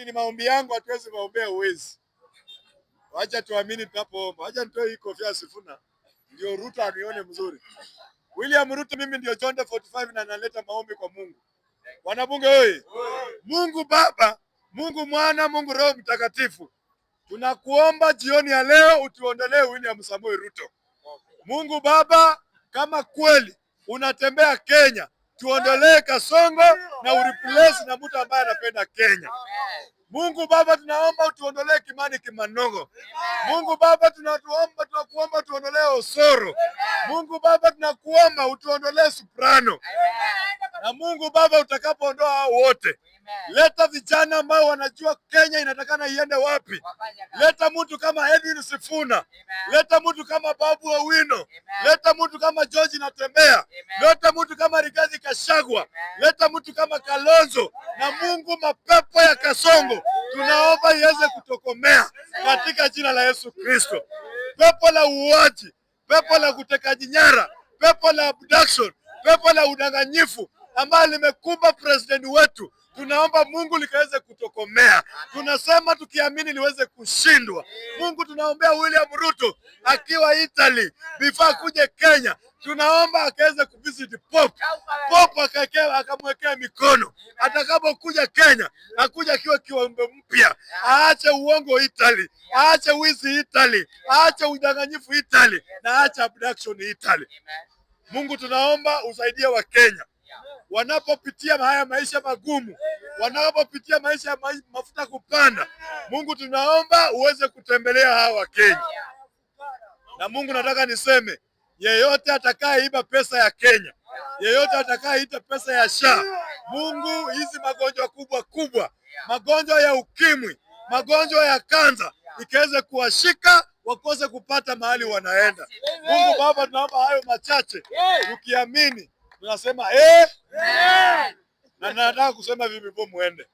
Ni maombi yangu, hatuwezi maombea uwezi. Wacha tuamini tunapoomba. Wacha nitoe hii kofia ya Sifuna ndio Ruto anione mzuri. William Ruto, mimi ndio John 45 na naleta maombi kwa Mungu. Wanabunge wewe. Mungu Baba, Mungu Mwana, Mungu Roho Mtakatifu. Tunakuomba jioni ya leo utuondolee William Samoei Ruto. Mungu Baba, kama kweli unatembea Kenya, tuondolee Kasongo na ureplace na mtu ambaye anapenda Kenya. Mungu Baba, tunaomba utuondolee Kimani Kimanogo. Mungu Baba, tunakuomba tuondolee Osoro. Mungu Baba, tunakuomba utuondolee Soprano. Na Mungu Baba, utakapoondoa hao wote, leta vijana ambao wanajua Kenya inatakana iende wapi. Leta mtu kama Edwin Sifuna. Leta mtu kama Babu Owino. Leta mtu kama George Natembeya. Leta mtu kama Rigathi Gachagua. Leta mtu kama Kalonzo. Na Mungu, mapepo ya Kasongo tunaomba iweze kutokomea katika jina la Yesu Kristo. Pepo la uaji, pepo la kutekaji nyara, pepo la abduction, pepo la udanganyifu ambalo limekumba president wetu, tunaomba Mungu likaweze kutokomea. Tunasema tukiamini liweze kushindwa. Mungu, tunaombea William Ruto akiwa Italy before kuje Kenya, tunaomba akaweze kuvisit Pope. Pope akamwekea mikono. Atakapokuja Kenya, akuja akiwa kiumbe mpya. Aache uongo Italy, aache wizi Italy, aache udanganyifu Italy, na aache abduction Italy. Mungu, tunaomba usaidie wa Kenya wanapopitia haya maisha magumu, wanapopitia maisha ya mafuta kupanda. Mungu, tunaomba uweze kutembelea hawa Kenya. Na Mungu, nataka niseme, yeyote atakayeiba pesa ya Kenya, yeyote atakayeita pesa ya SHA, Mungu, hizi magonjwa kubwa, magonjwa ya ukimwi, magonjwa ya kansa, ikaweze kuwashika wakose kupata mahali wanaenda. Mungu Baba, tunaomba hayo machache ukiamini. Tunasema na nataka kusema vipi muende.